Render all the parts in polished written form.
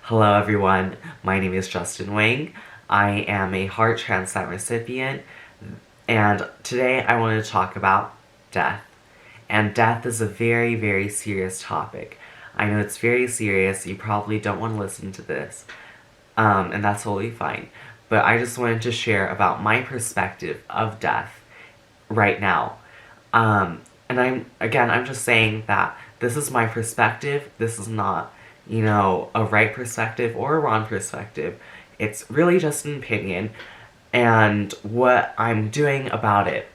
Hello everyone, my name is Justin Wang. I am a heart transplant recipient, and today I want to talk about death. And death is a very, very serious topic. I know it's very serious, you probably don't want to listen to this, and that's totally fine. But I just wanted to share about my perspective of death right now. And I'm just saying that this is my perspective. This is not, a right perspective or a wrong perspective. It's really just an opinion and what I'm doing about it.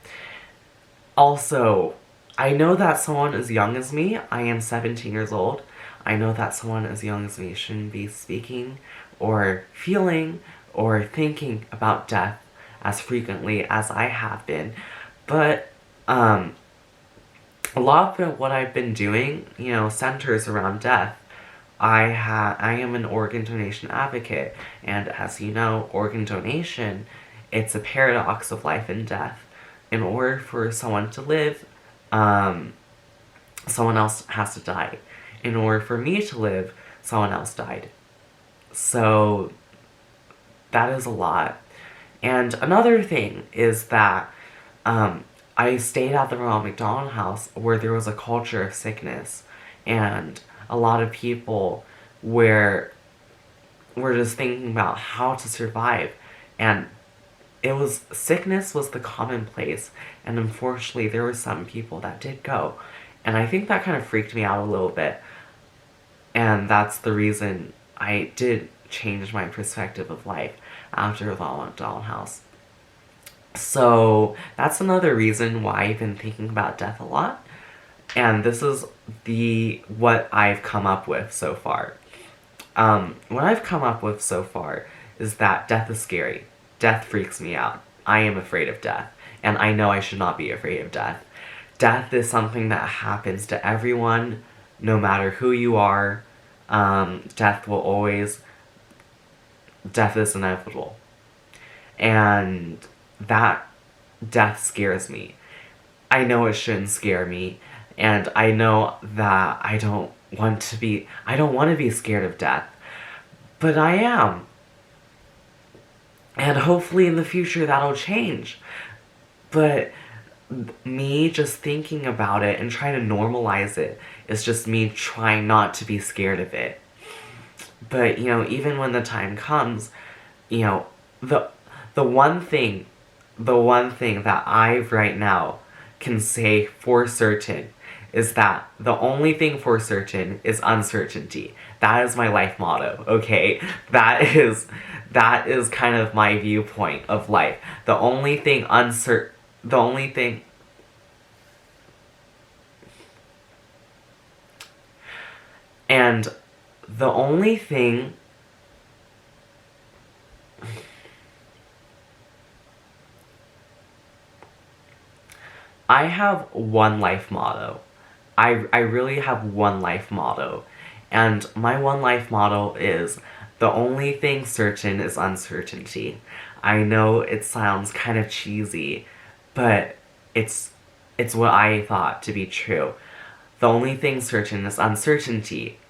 Also, I know that someone as young as me, I am 17 years old, I know that someone as young as me shouldn't be speaking or feeling or thinking about death as frequently as I have been. But a lot of what I've been doing, centers around death. I am an organ donation advocate, and as you know, organ donation, it's a paradox of life and death. In order for someone to live, someone else has to die. In order for me to live, someone else died. So that is a lot. And another thing is that I stayed at the Ronald McDonald House where there was a culture of sickness, and a lot of people were just thinking about how to survive, and sickness was the commonplace, and unfortunately there were some people that did go, and I think that kind of freaked me out a little bit, and that's the reason I did change my perspective of life after the Ronald McDonald House. So that's another reason why I've been thinking about death a lot. And this is what I've come up with so far. What I've come up with so far is that death is scary. Death freaks me out. I am afraid of death. And I know I should not be afraid of death. Death is something that happens to everyone, no matter who you are. Death is inevitable. And that death scares me. I know it shouldn't scare me, and I know that I don't want to be scared of death, but I am. And hopefully in the future that'll change. But me just thinking about it and trying to normalize it is just me trying not to be scared of it. But, even when the time comes, the one thing that I right now can say for certain is that the only thing for certain is uncertainty. That is my life motto, okay? That is kind of my viewpoint of life. The only thing and the only thing I have one life motto. I really have one life motto. And my one life motto is, the only thing certain is uncertainty. I know it sounds kind of cheesy, but it's what I thought to be true. The only thing certain is uncertainty.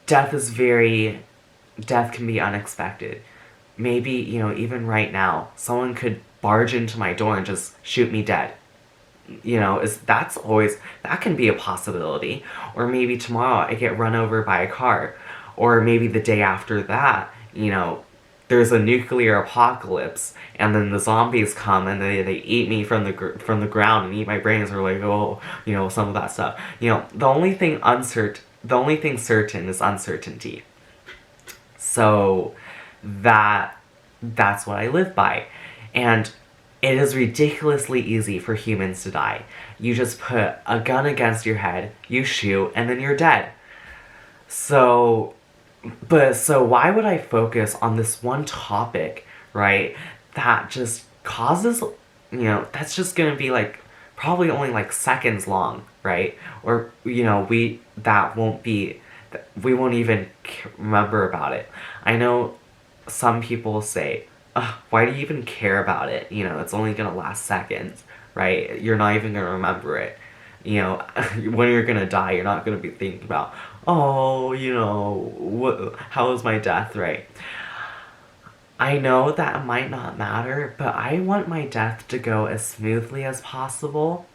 Death can be unexpected. Maybe, even right now, someone could barge into my door and just shoot me dead. That can be a possibility. Or maybe tomorrow I get run over by a car. Or maybe the day after that, there's a nuclear apocalypse, and then the zombies come and they eat me from the ground and eat my brains, or some of that stuff. The only thing certain is uncertainty. So that's what I live by. And it is ridiculously easy for humans to die. You just put a gun against your head, you shoot, and then you're dead. So why would I focus on this one topic, right, that just causes, that's just gonna be probably only seconds long, right? Or, we won't even remember about it. I know some people say, why do you even care about it? It's only gonna last seconds, right? You're not even gonna remember it. When you're gonna die, you're not gonna be thinking about, oh, how was my death, right? I know that might not matter, but I want my death to go as smoothly as possible,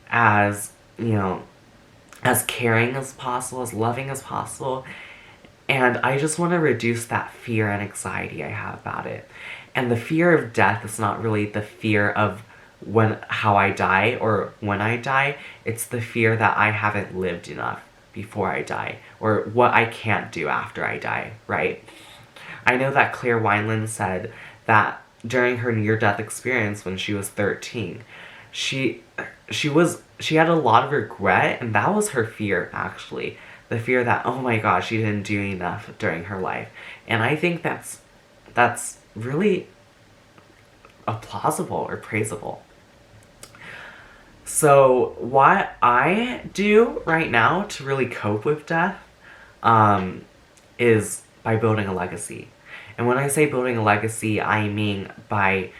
as, as caring as possible, as loving as possible. And I just want to reduce that fear and anxiety I have about it. And the fear of death is not really the fear of how I die or when I die. It's the fear that I haven't lived enough before I die, or what I can't do after I die, right? I know that Claire Wineland said that during her near-death experience when she was 13, she she had a lot of regret, and that was her fear, actually. The fear that, oh my god, she didn't do enough during her life. And I think that's really plausible or praisable. So what I do right now to really cope with death is by building a legacy. And when I say building a legacy, I mean by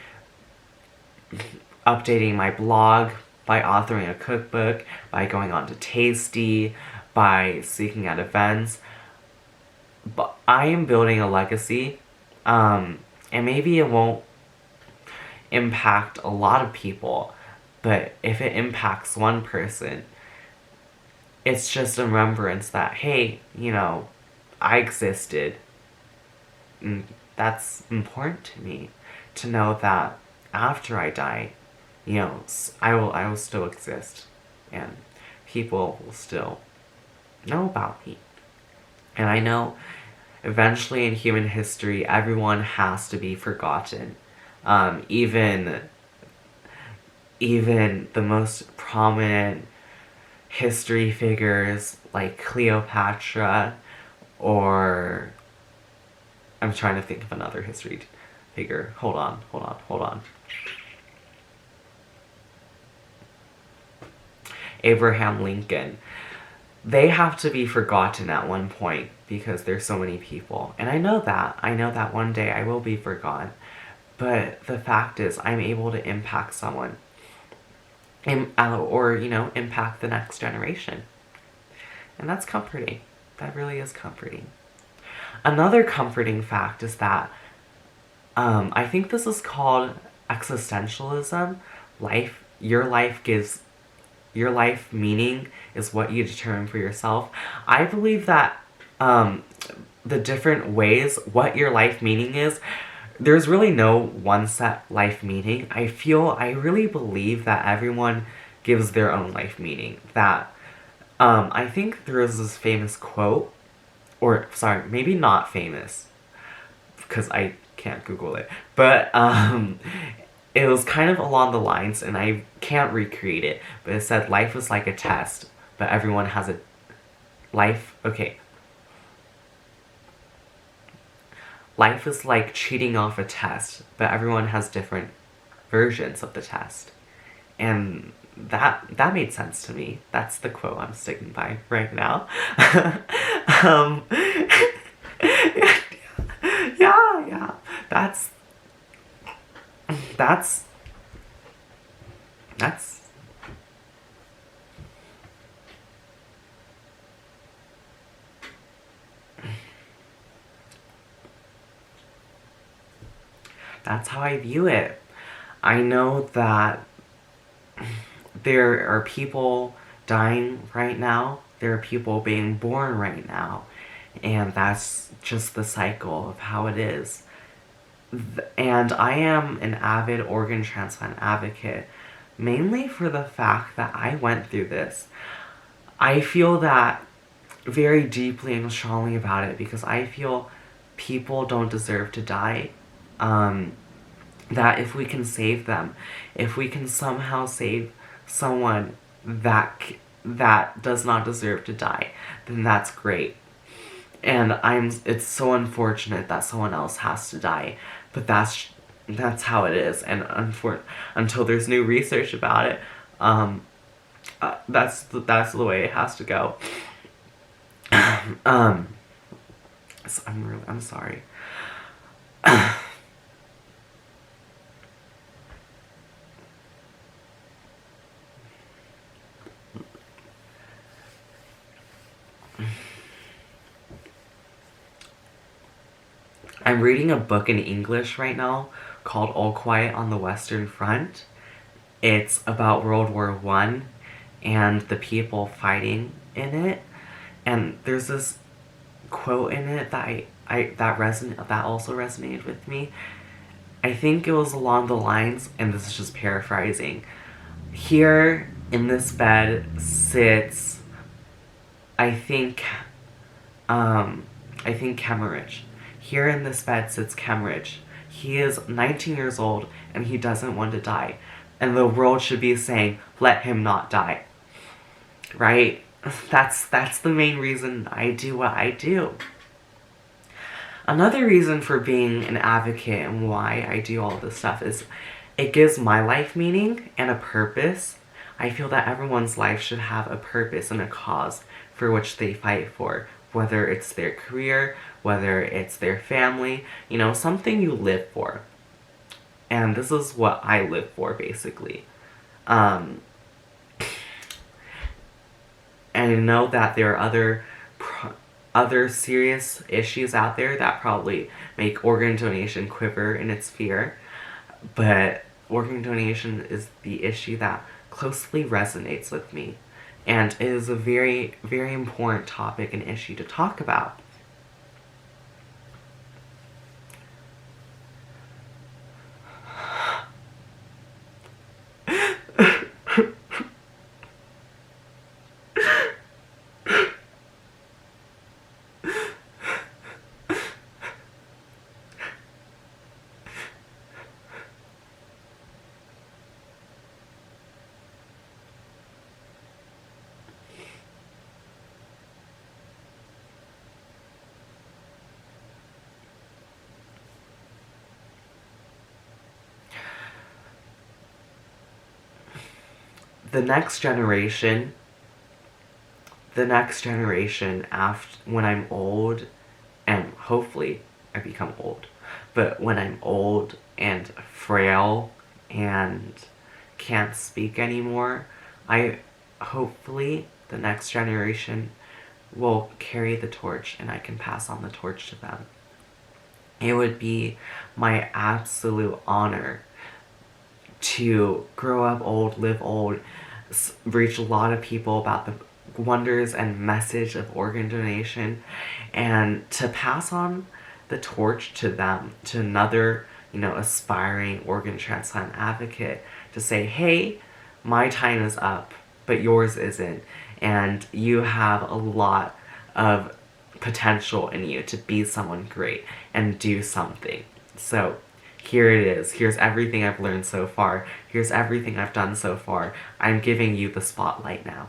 updating my blog, by authoring a cookbook, by going on to Tasty, by speaking at events. But I am building a legacy, and maybe it won't impact a lot of people, but if it impacts one person, it's just a remembrance that, hey, I existed. And that's important to me, to know that after I die, I will still exist, and people will still know about me. And I know eventually in human history, everyone has to be forgotten. Even the most prominent history figures like Cleopatra, or I'm trying to think of another history figure. Hold on. Abraham Lincoln. They have to be forgotten at one point because there's so many people. And I know that one day I will be forgotten. But the fact is, I'm able to impact someone. Or, impact the next generation. And that's comforting. That really is comforting. Another comforting fact is that I think this is called existentialism. Your life meaning is what you determine for yourself. I believe that the different ways what your life meaning is, there's really no one set life meaning. I really believe that everyone gives their own life meaning. That I think there is this famous quote, or sorry, maybe not famous, because I can't Google it, but it was kind of along the lines, and I can't recreate it, but it said life is like a test, but everyone has a life. Okay. Life is like cheating off a test, but everyone has different versions of the test. And that made sense to me. That's the quote I'm sticking by right now. um, yeah. That's that's how I view it. I know that there are people dying right now. There are people being born right now. And that's just the cycle of how it is. And I am an avid organ transplant advocate, mainly for the fact that I went through this. I feel that very deeply and strongly about it because I feel people don't deserve to die. That if we can save them, if we can somehow save someone that does not deserve to die, then that's great. And it's so unfortunate that someone else has to die, but that's how it is. And until there's new research about it, that's the way it has to go. So I'm sorry. I'm reading a book in English right now called All Quiet on the Western Front. It's about World War I and the people fighting in it. And there's this quote in it that also resonated with me. I think it was along the lines, and this is just paraphrasing. Here in this bed sits, I think, I think Kemmeridge. Here in this bed sits Kemmeridge. He is 19 years old and he doesn't want to die. And the world should be saying, let him not die. Right? That's the main reason I do what I do. Another reason for being an advocate and why I do all this stuff is it gives my life meaning and a purpose. I feel that everyone's life should have a purpose and a cause for which they fight for, whether it's their career, whether it's their family, something you live for. And this is what I live for, basically. And I know that there are other serious issues out there that probably make organ donation quiver in its fear, but organ donation is the issue that closely resonates with me, and it is a very, very important topic and issue to talk about. the next generation after when I'm old, and hopefully I become old, but when I'm old and frail and can't speak anymore, hopefully the next generation will carry the torch and I can pass on the torch to them. It would be my absolute honor to grow up old, live old, reach a lot of people about the wonders and message of organ donation, and to pass on the torch to them, to another, aspiring organ transplant advocate, to say, hey, my time is up, but yours isn't, and you have a lot of potential in you to be someone great and do something. So here it is. Here's everything I've learned so far. Here's everything I've done so far. I'm giving you the spotlight now.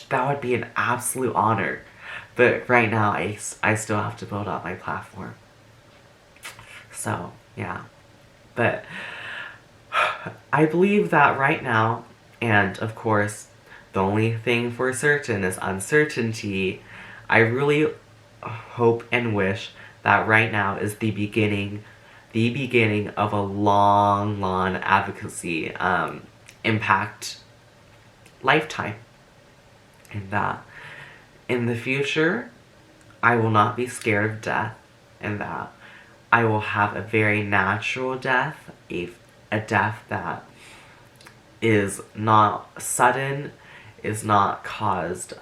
That would be an absolute honor. But right now, I still have to build up my platform. So, yeah. But I believe that right now, and of course, the only thing for certain is uncertainty. I really hope and wish that right now is the beginning of a long advocacy impact lifetime. And that in the future, I will not be scared of death, and that I will have a very natural death, a death that is not sudden, is not caused,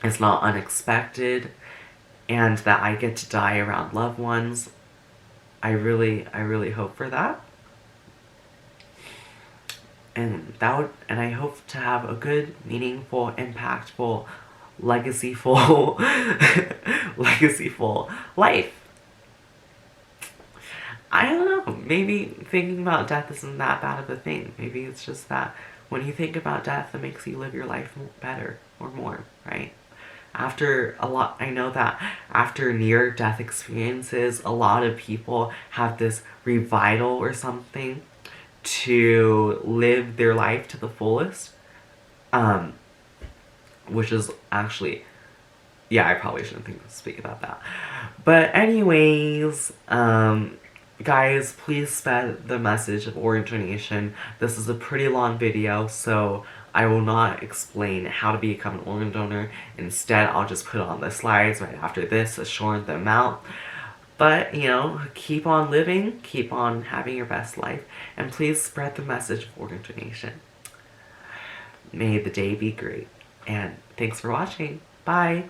is not unexpected, and that I get to die around loved ones. I really hope for that. And I hope to have a good, meaningful, impactful, legacyful life. I don't know, maybe thinking about death isn't that bad of a thing. Maybe it's just that when you think about death, it makes you live your life better or more, right? I know that after near-death experiences, a lot of people have this revival or something to live their life to the fullest, which is actually, yeah, I probably shouldn't speak about that. But anyways, guys, please spread the message of organ donation. This is a pretty long video, so I will not explain how to become an organ donor. Instead, I'll just put it on the slides right after this to shorten them out. But, you know, keep on living, keep on having your best life, and please spread the message of organ donation. May the day be great. And thanks for watching. Bye.